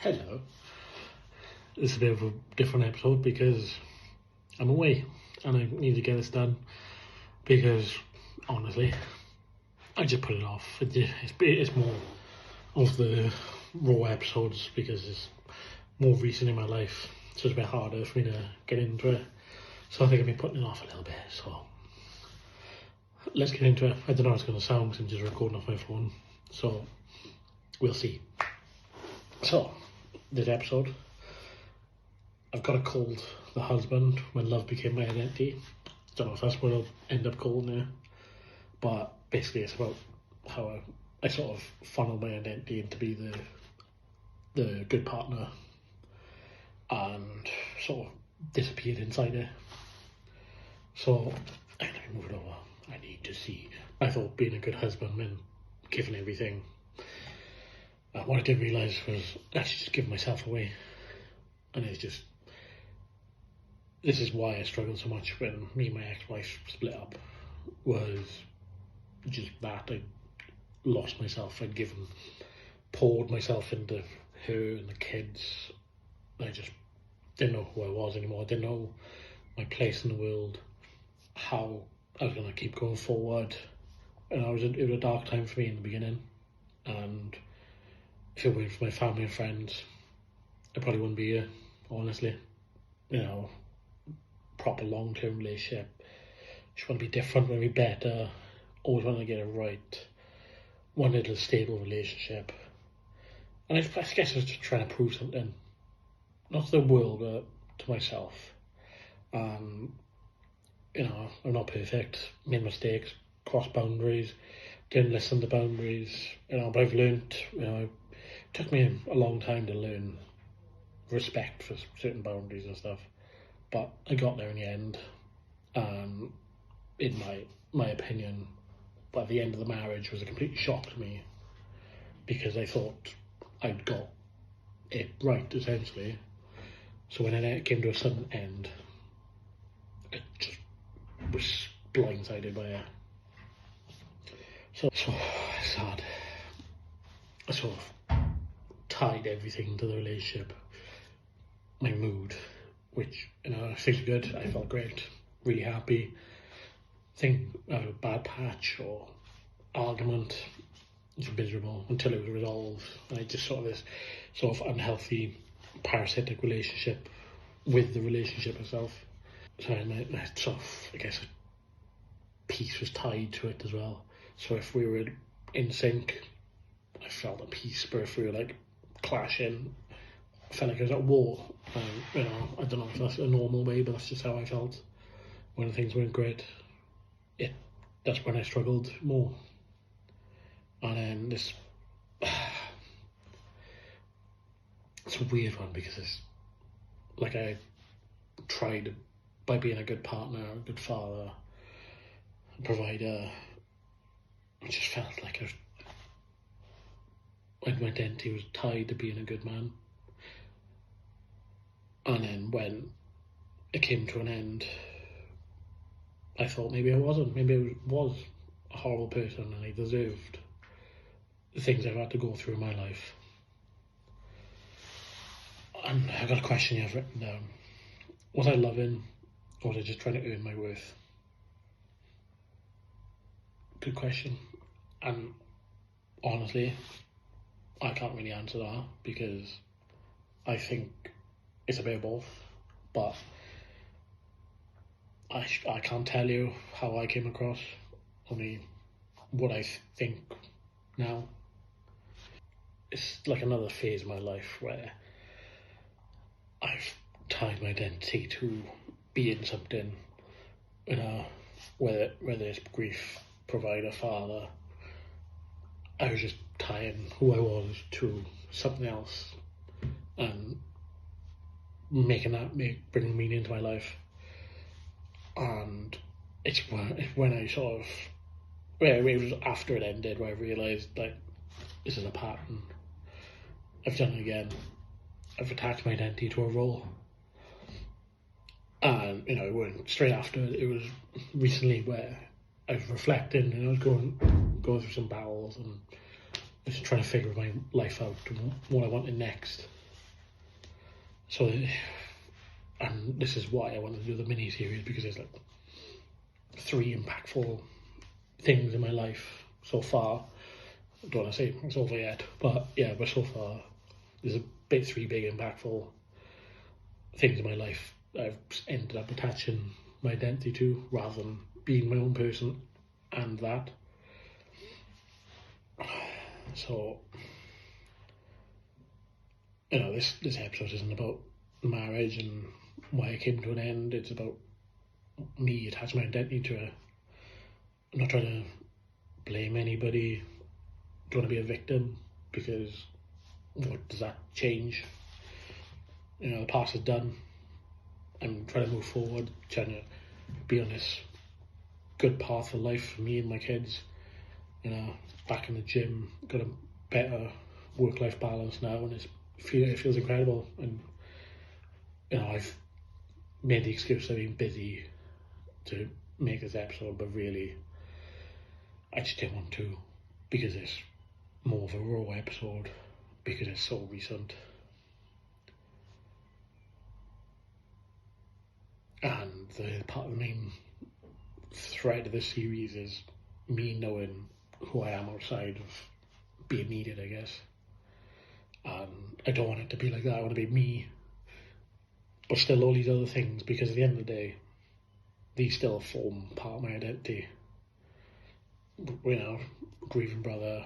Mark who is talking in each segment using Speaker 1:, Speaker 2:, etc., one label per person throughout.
Speaker 1: Hello. This is a bit of a different episode because I'm away and I need to get this done because, honestly, I just put it off. It's more of the raw episodes because it's more recent in my life, so it's a bit harder for me to get into it. So I think I've been putting it off a little bit, so let's get into it. I don't know how it's going to sound because I'm just recording off my phone, so we'll see. So, this episode, I've got it called The Husband When Love Became My Identity. Don't know if that's what I'll end up calling it, but basically it's about how I sort of funneled my identity into be the good partner and sort of disappeared inside it. So, let me move it over. I need to see. I thought being a good husband meant giving everything. What I didn't realise was actually just giving myself away. And it's just, this is why I struggled so much when me and my ex-wife split up, was just that. I lost myself. I'd poured myself into her and the kids. I just didn't know who I was anymore. I didn't know my place in the world, how I was going to keep going forward. And it was a dark time for me in the beginning. And if it weren't for my family and friends, I probably wouldn't be here, honestly. You know, proper long-term relationship. Just want to be different, want to be better, always want to get it right. Wanted a stable relationship. And I guess I was just trying to prove something. Not to the world, but to myself. You know, I'm not perfect, made mistakes, crossed boundaries, didn't listen to boundaries, you know, but I've learned, you know, it took me a long time to learn respect for certain boundaries and stuff, but I got there in the end. In my opinion, by the end of the marriage was a complete shock to me, because I thought I'd got it right, essentially. So when it came to a sudden end, I just was blindsided by it. So sad. I sort of tied everything to the relationship. My mood, which, you know, things were good. I felt great, really happy. Think I had a bad patch or argument, it was miserable until it was resolved. And I just saw this sort of unhealthy, parasitic relationship with the relationship itself. So my sort of, I guess, peace was tied to it as well. So if we were in sync, I felt at peace. But if we were like clashing, I felt like I was at war. You know, I don't know if that's a normal way, but that's just how I felt when things weren't great. That's when I struggled more. And then this, it's a weird one because it's like I tried by being a good partner, a good father, a provider. I just felt like my identity was tied to being a good man. And then when it came to an end, I thought maybe I wasn't. Maybe I was a horrible person and I deserved the things I've had to go through in my life. And I got a question here I've written down. Was I loving, or was I just trying to earn my worth? Good question. And honestly, I can't really answer that because I think it's a bit of both. But I can't tell you how I came across, only what I think now. It's like another phase of my life where I've tied my identity to being something, you know, whether it's grief, provider, father. I was just tying who I was to something else and bringing meaning into my life. And it's when I sort of, it was after it ended where I realised like this is a pattern. I've done it again. I've attached my identity to a role. And, you know, it wasn't straight after. It was recently where I was reflecting and I was going through some battles and I was trying to figure my life out and what I wanted next. So, and this is why I wanted to do the mini series, because there's like 3 impactful things in my life so far. I don't want to say it's over yet, but so far there's 3 big impactful things in my life I've ended up attaching my identity to, rather than being my own person and that. So, this episode isn't about marriage and why it came to an end. It's about me attaching my identity to it. I'm not trying to blame anybody. Don't want to be a victim, because what does that change? The past is done. I'm trying to move forward, trying to be on this good path of life for me and my kids. Back in the gym, got a better work-life balance now, and it feels incredible. And I've made the excuse of being busy to make this episode, but really I just didn't want to, because it's more of a raw episode, because it's so recent. And the main thread of this series is me knowing who I am outside of being needed, I guess. And I don't want it to be like that. I want to be me, but still all these other things, because at the end of the day, these still form part of my identity. Grieving brother,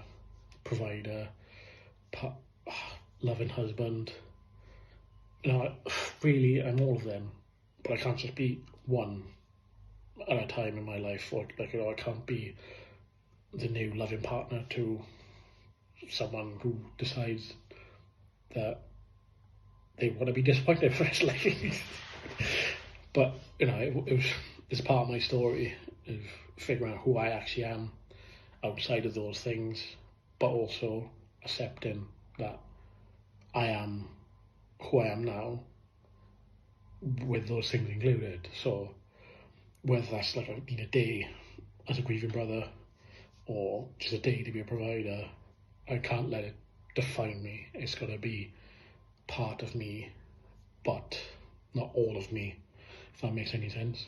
Speaker 1: provider, loving husband. Really, I'm all of them, but I can't just be one at a time in my life. Or I can't be the new loving partner to someone who decides that they want to be disappointed for the rest of life. But it's part of my story of figuring out who I actually am outside of those things, but also accepting that I am who I am now, with those things included. So whether that's like I need a day as a grieving brother, or just a day to be a provider, I can't let it define me. It's got to be part of me, but not all of me, if that makes any sense.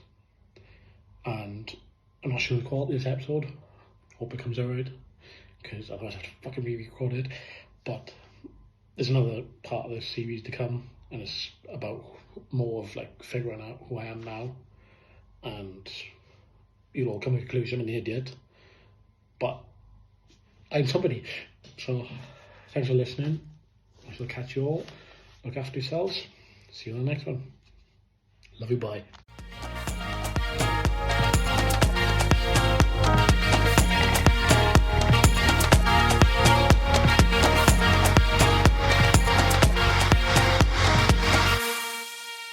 Speaker 1: And I'm not sure the quality of this episode. Hope it comes alright, because otherwise I have to fucking re-record it. But there's another part of this series to come, and it's about more of like figuring out who I am now, and you'll all come to a conclusion I'm an idiot, but I'm somebody. So thanks for listening. I shall catch you all. Look after yourselves. See you on the next one. Love you, bye.